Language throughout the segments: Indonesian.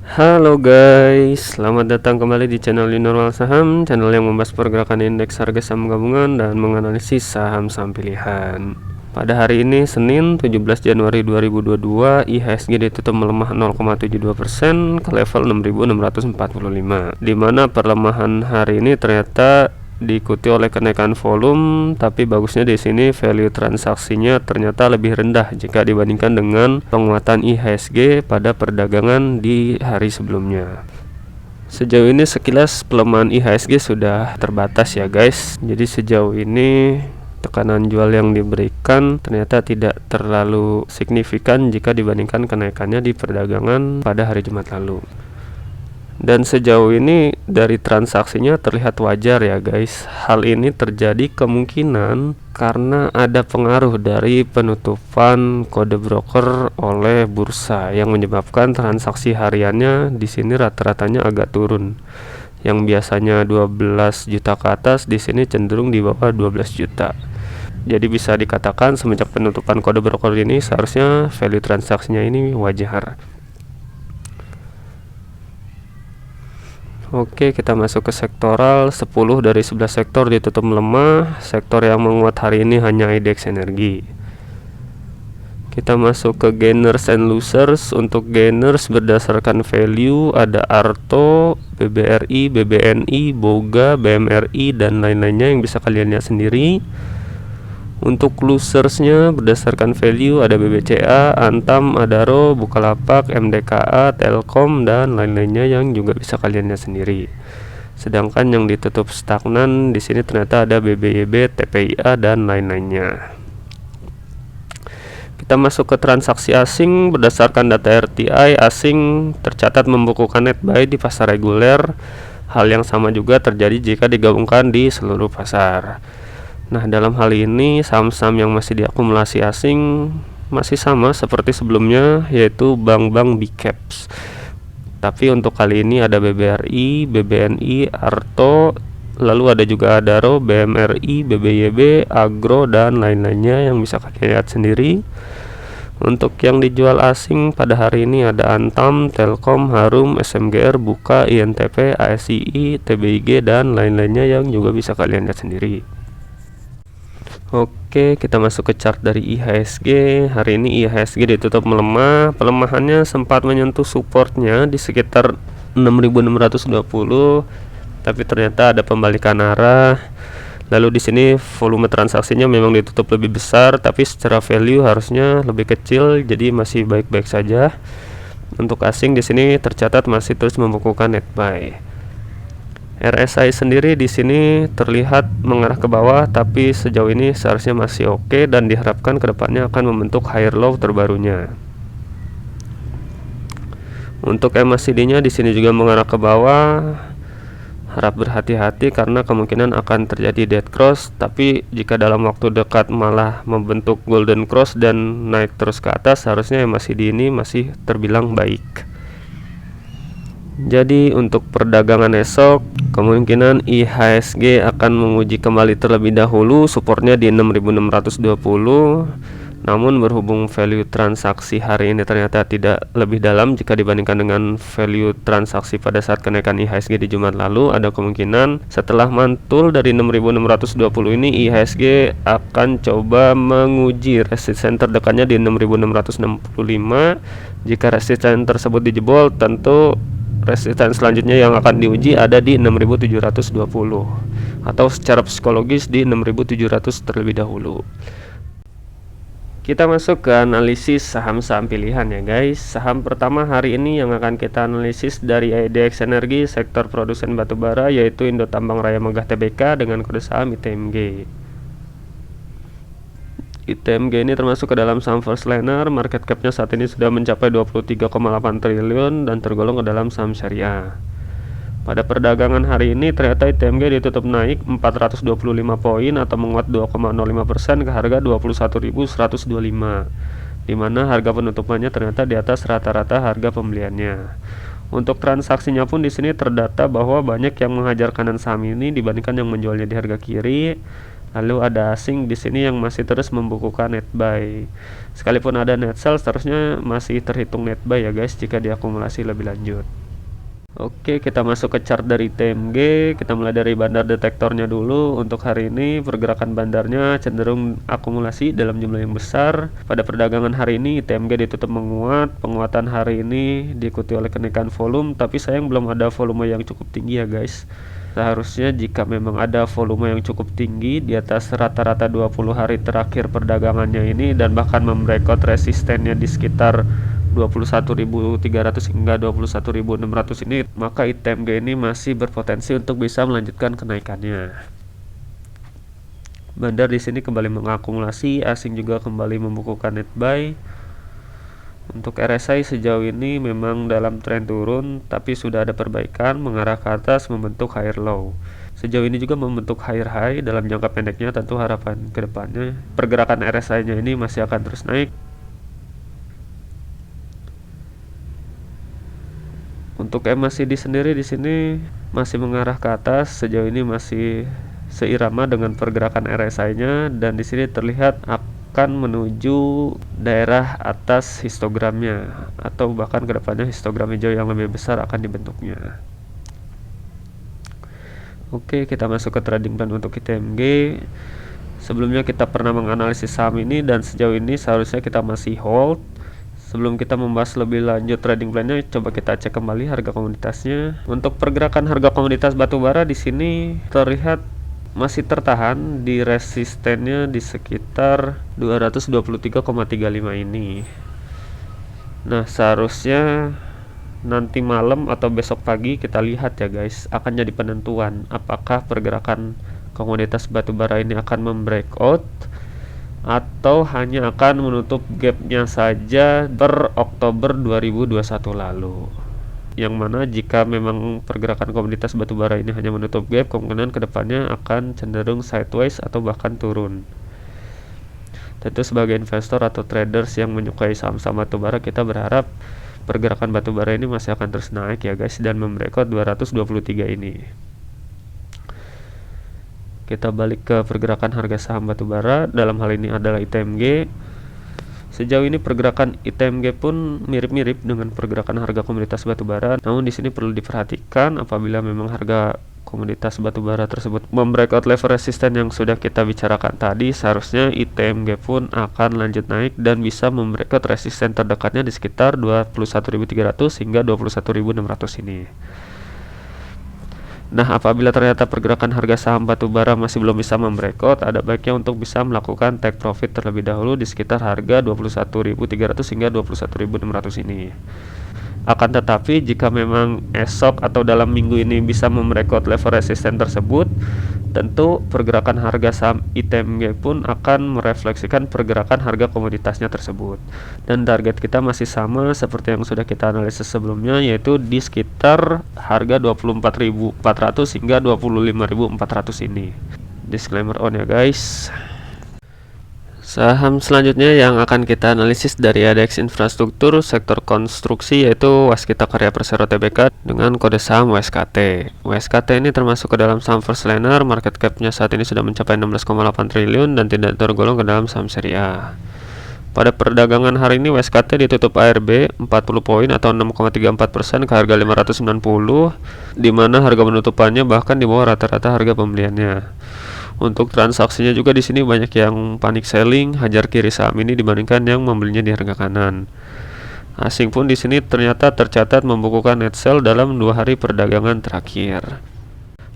Halo guys, selamat datang kembali di channel New Normal Saham, channel yang membahas pergerakan indeks harga saham gabungan dan menganalisis saham-saham pilihan. Pada hari ini Senin 17 Januari 2022, IHSG ditutup melemah 0,72% ke level 6.645, di mana perlemahan hari ini ternyata diikuti oleh kenaikan volume, tapi bagusnya di sini value transaksinya ternyata lebih rendah jika dibandingkan dengan penguatan IHSG pada perdagangan di hari sebelumnya. Sejauh ini sekilas pelemahan IHSG sudah terbatas ya guys. Jadi sejauh ini tekanan jual yang diberikan ternyata tidak terlalu signifikan jika dibandingkan kenaikannya di perdagangan pada hari Jumat lalu. Dan sejauh ini dari transaksinya terlihat wajar ya guys. Hal ini terjadi kemungkinan karena ada pengaruh dari penutupan kode broker oleh bursa yang menyebabkan transaksi hariannya di sini rata-ratanya agak turun. Yang biasanya 12 juta ke atas di sini cenderung di bawah 12 juta. Jadi bisa dikatakan semenjak penutupan kode broker ini seharusnya value transaksinya ini wajar. Oke, kita masuk ke sektoral. 10 dari 11 sektor ditutup melemah. Sektor yang menguat hari ini hanya IDX Energi. Kita masuk ke gainers and losers. Untuk gainers berdasarkan value ada Arto, BBRI, BBNI, Boga, BMRI dan lain-lainnya yang bisa kalian lihat sendiri. Untuk losersnya berdasarkan value ada BBCA, Antam, Adaro, Bukalapak, MDKA, Telkom dan lain-lainnya yang juga bisa kalian lihat sendiri. Sedangkan yang ditutup stagnan di sini ternyata ada BBYB, TPIA dan lain-lainnya. Kita masuk ke transaksi asing. Berdasarkan data RTI, asing tercatat membukukan net buy di pasar reguler. Hal yang sama juga terjadi jika digabungkan di seluruh pasar. Nah, dalam hal ini saham-saham yang masih diakumulasi asing masih sama seperti sebelumnya, yaitu bank-bank big caps. Tapi untuk kali ini ada BBRI, BBNI, Arto, lalu ada juga Adaro, BMRI, BBYB, Agro dan lain-lainnya yang bisa kalian lihat sendiri. Untuk yang dijual asing pada hari ini ada Antam, Telkom, Harum, SMGR, Buka, INTP, ASII, TBIG dan lain-lainnya yang juga bisa kalian lihat sendiri. Oke, kita masuk ke chart dari IHSG. Hari ini IHSG ditutup melemah. Pelemahannya sempat menyentuh supportnya di sekitar 6.620, tapi ternyata ada pembalikan arah. Lalu di sini volume transaksinya memang ditutup lebih besar, tapi secara value harusnya lebih kecil, jadi masih baik-baik saja. Untuk asing di sini tercatat masih terus membukukan net buy. RSI sendiri di sini terlihat mengarah ke bawah, tapi sejauh ini seharusnya masih oke dan diharapkan kedepannya akan membentuk higher low terbarunya. Untuk MACD-nya di sini juga mengarah ke bawah. Harap berhati-hati karena kemungkinan akan terjadi dead cross, tapi jika dalam waktu dekat malah membentuk golden cross dan naik terus ke atas, harusnya MACD ini masih terbilang baik. Jadi untuk perdagangan esok kemungkinan IHSG akan menguji kembali terlebih dahulu supportnya di 6.620. Namun berhubung value transaksi hari ini ternyata tidak lebih dalam jika dibandingkan dengan value transaksi pada saat kenaikan IHSG di Jumat lalu, ada kemungkinan setelah mantul dari 6.620 ini IHSG akan coba menguji resistance terdekatnya di 6.665. Jika resistance tersebut dijebol, tentu resistance selanjutnya yang akan diuji ada di 6.720 atau secara psikologis di 6.700 terlebih dahulu. Kita masuk ke analisis saham-saham pilihan ya guys. Saham pertama hari ini yang akan kita analisis dari IDX Energi, sektor produsen batubara, yaitu Indo Tambang Raya Megah Tbk dengan kode saham ITMG. ITMG ini termasuk ke dalam saham first liner. Market capnya saat ini sudah mencapai 23,8 triliun dan tergolong ke dalam saham syariah. Pada perdagangan hari ini ternyata ITMG ditutup naik 425 poin atau menguat 2,05% ke harga 21.125, di mana harga penutupannya ternyata di atas rata-rata harga pembeliannya. Untuk transaksinya pun di sini terdata bahwa banyak yang menghajar kanan saham ini dibandingkan yang menjualnya di harga kiri. Lalu ada asing di sini yang masih terus membukukan net buy. Sekalipun ada net sell, seharusnya masih terhitung net buy ya guys jika diakumulasi lebih lanjut. Oke, kita masuk ke chart dari TMG. Kita mulai dari bandar detektornya dulu. Untuk hari ini pergerakan bandarnya cenderung akumulasi dalam jumlah yang besar. Pada perdagangan hari ini TMG ditutup menguat. Penguatan hari ini diikuti oleh kenaikan volume, tapi sayang belum ada volume yang cukup tinggi ya guys. Seharusnya jika memang ada volume yang cukup tinggi di atas rata-rata 20 hari terakhir perdagangannya ini, dan bahkan membreakout resistennya di sekitar 21.300 hingga 21.600 ini, maka ITMG ini masih berpotensi untuk bisa melanjutkan kenaikannya. Bandar di sini kembali mengakumulasi, asing juga kembali membukukan net buy. Untuk RSI sejauh ini memang dalam tren turun, tapi sudah ada perbaikan mengarah ke atas membentuk higher low. Sejauh ini juga membentuk higher high. Dalam jangka pendeknya tentu harapan kedepannya pergerakan RSI-nya ini masih akan terus naik. Untuk MACD sendiri di sini masih mengarah ke atas, sejauh ini masih seirama dengan pergerakan RSI-nya, dan di sini terlihat akan menuju daerah atas histogramnya, atau bahkan kedepannya histogram hijau yang lebih besar akan dibentuknya. Oke, kita masuk ke trading plan untuk ITMG. Sebelumnya kita pernah menganalisis saham ini, dan sejauh ini seharusnya kita masih hold. Sebelum kita membahas lebih lanjut trading plan-nya, coba kita cek kembali harga komoditasnya. Untuk pergerakan harga komoditas batubara di sini terlihat masih tertahan di resistennya di sekitar 223,35 ini. Nah, seharusnya nanti malam atau besok pagi kita lihat ya guys, akan jadi penentuan apakah pergerakan komoditas batubara ini akan membreakout atau hanya akan menutup gapnya saja per Oktober 2021 lalu. Yang mana jika memang pergerakan komoditas batubara ini hanya menutup gap, kemungkinan kedepannya akan cenderung sideways atau bahkan turun. Tentu sebagai investor atau traders yang menyukai saham-saham batubara, kita berharap pergerakan batubara ini masih akan terus naik ya guys, dan membreakout 223 ini. Kita balik ke pergerakan harga saham batubara, dalam hal ini adalah ITMG. Sejauh ini pergerakan ITMG pun mirip-mirip dengan pergerakan harga komoditas batubara. Namun di sini perlu diperhatikan apabila memang harga komoditas batubara tersebut membreakout level resisten yang sudah kita bicarakan tadi, seharusnya ITMG pun akan lanjut naik dan bisa membreakout resisten terdekatnya di sekitar 21.300 hingga 21.600 ini. Nah, apabila ternyata pergerakan harga saham batubara masih belum bisa membreakout, ada baiknya untuk bisa melakukan take profit terlebih dahulu di sekitar harga 21.300 hingga 21.600 ini. Akan tetapi jika memang esok atau dalam minggu ini bisa membreakout level resisten tersebut, tentu pergerakan harga saham ITMG pun akan merefleksikan pergerakan harga komoditasnya tersebut. Dan target kita masih sama seperti yang sudah kita analisis sebelumnya, yaitu di sekitar harga 24.400 hingga 25.400 ini. Disclaimer on ya guys. Saham selanjutnya yang akan kita analisis dari ADX Infrastruktur sektor konstruksi, yaitu Waskita Karya Persero Tbk dengan kode saham WSKT. WSKT ini termasuk ke dalam saham first liner, market cap-nya saat ini sudah mencapai 16,8 triliun dan tidak tergolong ke dalam saham seri A. Pada perdagangan hari ini WSKT ditutup ARB 40 poin atau 6,34% ke harga 590, di mana harga penutupannya bahkan di bawah rata-rata harga pembeliannya. Untuk transaksinya juga di sini banyak yang panic selling, hajar kiri saham ini dibandingkan yang membelinya di harga kanan. Asing pun di sini ternyata tercatat membukukan net sell dalam 2 hari perdagangan terakhir.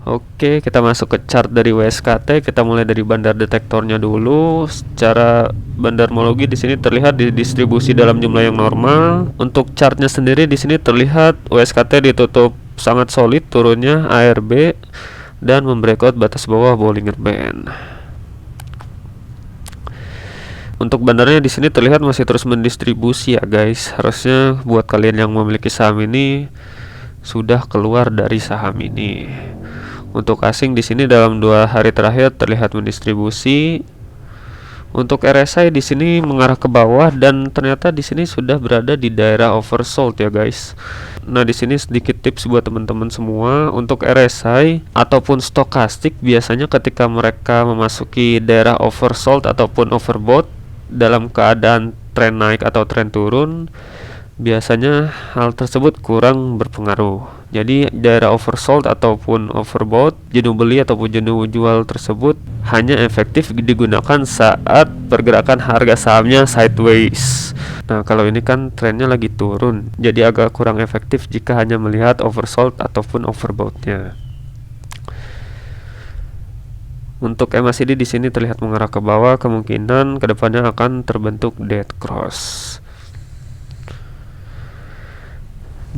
Oke, kita masuk ke chart dari WSKT. Kita mulai dari bandar detektornya dulu. Secara bandarmologi di sini terlihat didistribusi dalam jumlah yang normal. Untuk chartnya sendiri di sini terlihat WSKT ditutup sangat solid turunnya ARB dan membreakout batas bawah Bollinger Band. Untuk bandarnya di sini terlihat masih terus mendistribusi ya guys. Harusnya buat kalian yang memiliki saham ini sudah keluar dari saham ini. Untuk asing di sini dalam 2 hari terakhir terlihat mendistribusi. Untuk RSI di sini mengarah ke bawah dan ternyata di sini sudah berada di daerah oversold ya guys. Nah, di sini sedikit tips buat teman-teman semua. Untuk RSI ataupun stokastik biasanya ketika mereka memasuki daerah oversold ataupun overbought dalam keadaan tren naik atau tren turun, biasanya hal tersebut kurang berpengaruh. Jadi daerah oversold ataupun overbought, jenuh beli ataupun jenuh jual tersebut hanya efektif digunakan saat pergerakan harga sahamnya sideways. Nah, kalau ini kan trennya lagi turun, jadi agak kurang efektif jika hanya melihat oversold ataupun overboughtnya. Untuk MACD di sini terlihat mengarah ke bawah, kemungkinan kedepannya akan terbentuk dead cross.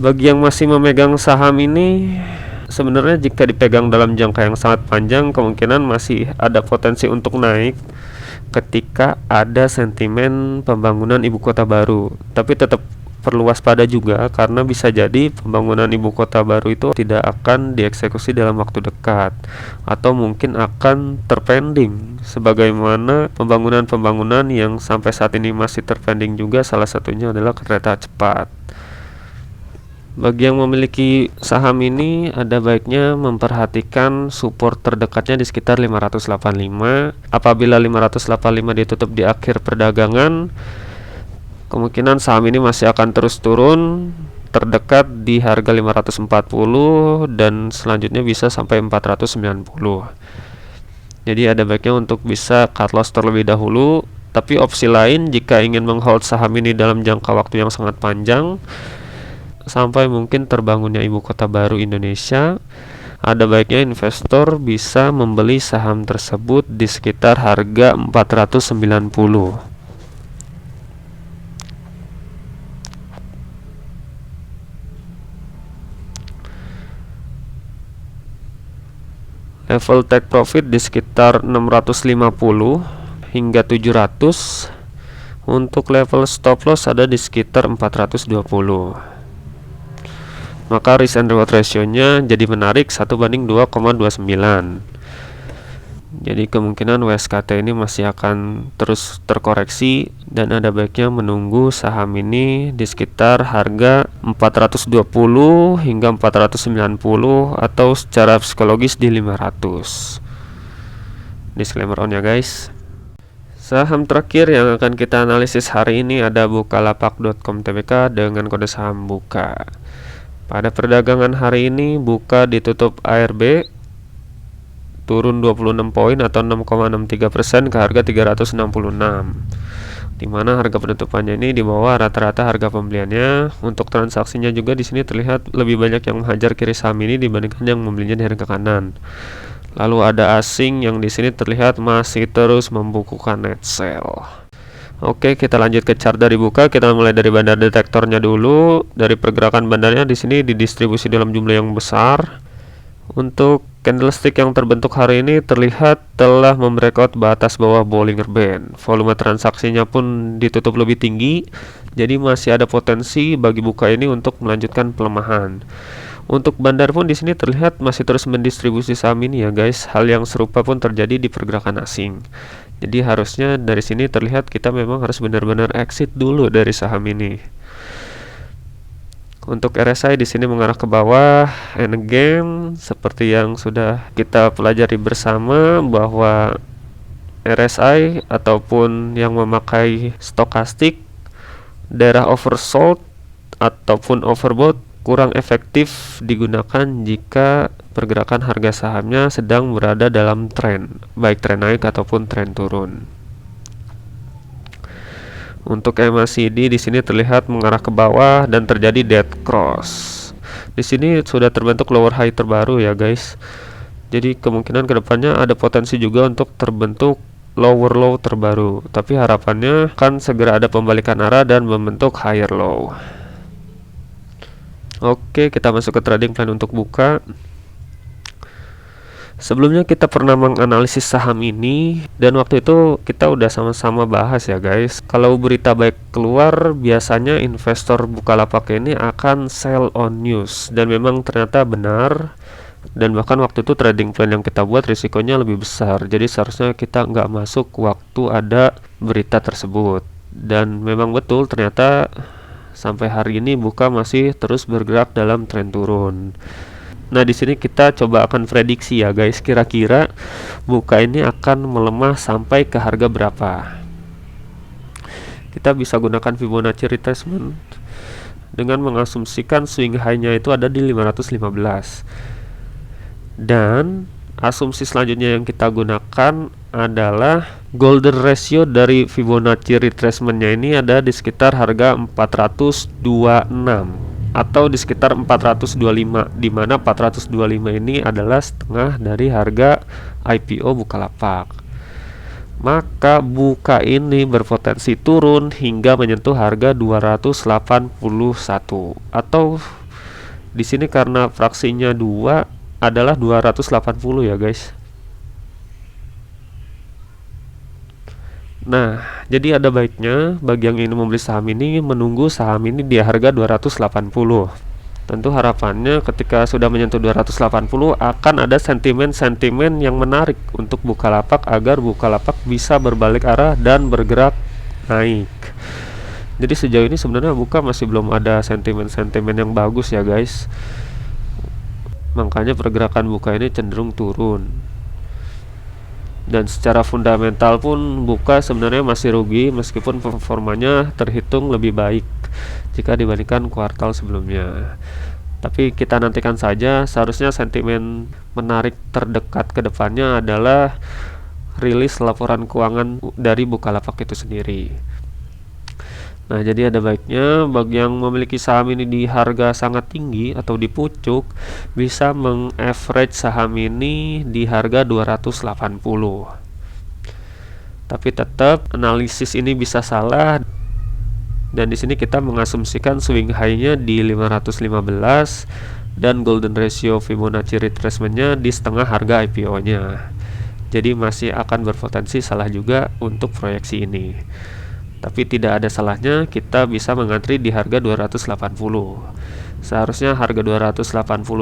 Bagi yang masih memegang saham ini, sebenarnya jika dipegang dalam jangka yang sangat panjang, kemungkinan masih ada potensi untuk naik ketika ada sentimen pembangunan ibu kota baru. Tapi tetap perlu waspada juga, karena bisa jadi pembangunan ibu kota baru itu tidak akan dieksekusi dalam waktu dekat, atau mungkin akan terpending sebagaimana pembangunan-pembangunan yang sampai saat ini masih terpending juga, salah satunya adalah kereta cepat. Bagi yang memiliki saham ini, ada baiknya memperhatikan support terdekatnya di sekitar 585. Apabila 585 ditutup di akhir perdagangan, kemungkinan saham ini masih akan terus turun terdekat di harga 540 dan selanjutnya bisa sampai 490. Jadi ada baiknya untuk bisa cut loss terlebih dahulu. Tapi opsi lain, jika ingin menghold saham ini dalam jangka waktu yang sangat panjang sampai mungkin terbangunnya ibu kota baru Indonesia, ada baiknya investor bisa membeli saham tersebut di sekitar harga 490. Level take profit di sekitar 650 hingga 700. Untuk level stop loss ada di sekitar 420. Maka risk and reward ratio-nya jadi menarik 1:2,29. Jadi kemungkinan WSKT ini masih akan terus terkoreksi dan ada baiknya menunggu saham ini di sekitar harga 420 hingga 490 atau secara psikologis di 500. Disclaimer on ya guys. Saham terakhir yang akan kita analisis hari ini ada Bukalapak.com Tbk dengan kode saham BUKA. Pada perdagangan hari ini BUKA ditutup ARB turun 26 poin atau 6,63% ke harga 366, dimana harga penutupannya ini di bawah rata-rata harga pembeliannya. Untuk transaksinya juga di sini terlihat lebih banyak yang menghajar kiri saham ini dibandingkan yang membelinya di harga kanan. Lalu ada asing yang di sini terlihat masih terus membukukan net sell. Oke, kita lanjut ke chart dari BUKA. Kita mulai dari bandar detektornya dulu. Dari pergerakan bandarnya di sini didistribusi dalam jumlah yang besar. Untuk candlestick yang terbentuk hari ini terlihat telah membreakout batas bawah Bollinger Band. Volume transaksinya pun ditutup lebih tinggi, jadi masih ada potensi bagi BUKA ini untuk melanjutkan pelemahan. Untuk bandar pun di sini terlihat masih terus mendistribusi saham ini ya guys. Hal yang serupa pun terjadi di pergerakan asing. Jadi harusnya dari sini terlihat kita memang harus benar-benar exit dulu dari saham ini. Untuk RSI di sini mengarah ke bawah, and again seperti yang sudah kita pelajari bersama bahwa RSI ataupun yang memakai stokastik, daerah oversold ataupun overbought kurang efektif digunakan jika pergerakan harga sahamnya sedang berada dalam tren, baik tren naik ataupun tren turun. Untuk MACD di sini terlihat mengarah ke bawah dan terjadi dead cross. Di sini sudah terbentuk lower high terbaru ya guys. Jadi kemungkinan kedepannya ada potensi juga untuk terbentuk lower low terbaru. Tapi harapannya kan segera ada pembalikan arah dan membentuk higher low. Oke, kita masuk ke trading plan untuk BUKA. Sebelumnya kita pernah menganalisis saham ini dan waktu itu kita udah sama-sama bahas ya guys. Kalau berita baik keluar, biasanya investor Bukalapak ini akan sell on news, dan memang ternyata benar. Dan bahkan waktu itu trading plan yang kita buat risikonya lebih besar, jadi seharusnya kita nggak masuk waktu ada berita tersebut. Dan memang betul, ternyata sampai hari ini buka masih terus bergerak dalam tren turun. Nah, di sini kita coba akan prediksi ya guys, kira-kira buka ini akan melemah sampai ke harga berapa. Kita bisa gunakan Fibonacci retracement dengan mengasumsikan swing high-nya itu ada di 515. Dan asumsi selanjutnya yang kita gunakan adalah golden ratio dari Fibonacci retracement-nya ini ada di sekitar harga 426 atau di sekitar 425, di mana 425 ini adalah setengah dari harga IPO Bukalapak. Maka buka ini berpotensi turun hingga menyentuh harga 281, atau di sini karena fraksinya 2 adalah 280 ya guys. Nah, jadi ada baiknya bagi yang ingin membeli saham ini menunggu saham ini di harga 280. Tentu harapannya ketika sudah menyentuh 280 akan ada sentimen-sentimen yang menarik untuk Bukalapak agar Bukalapak bisa berbalik arah dan bergerak naik. Jadi sejauh ini sebenarnya Buka masih belum ada sentimen-sentimen yang bagus ya guys. Makanya pergerakan Buka ini cenderung turun. Dan secara fundamental pun Buka sebenarnya masih rugi meskipun performanya terhitung lebih baik jika dibandingkan kuartal sebelumnya. Tapi kita nantikan saja, seharusnya sentimen menarik terdekat ke depannya adalah rilis laporan keuangan dari Bukalapak itu sendiri. Nah, jadi ada baiknya bagi yang memiliki saham ini di harga sangat tinggi atau di pucuk bisa meng-average saham ini di harga 280. Tapi tetap analisis ini bisa salah, dan di sini kita mengasumsikan swing high-nya di 515 dan golden ratio Fibonacci retracement-nya di setengah harga IPO-nya. Jadi masih akan berpotensi salah juga untuk proyeksi ini. Tapi tidak ada salahnya kita bisa mengantri di harga 280. Seharusnya harga 280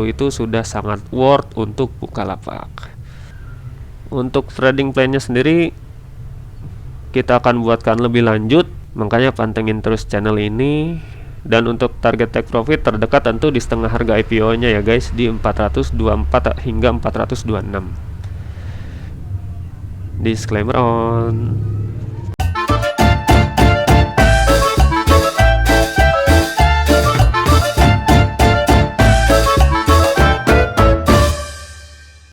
itu sudah sangat worth untuk Bukalapak. Untuk trading plan-nya sendiri kita akan buatkan lebih lanjut, makanya pantengin terus channel ini. Dan untuk target take profit terdekat tentu di setengah harga IPO-nya ya guys, di 424 hingga 426. Disclaimer on.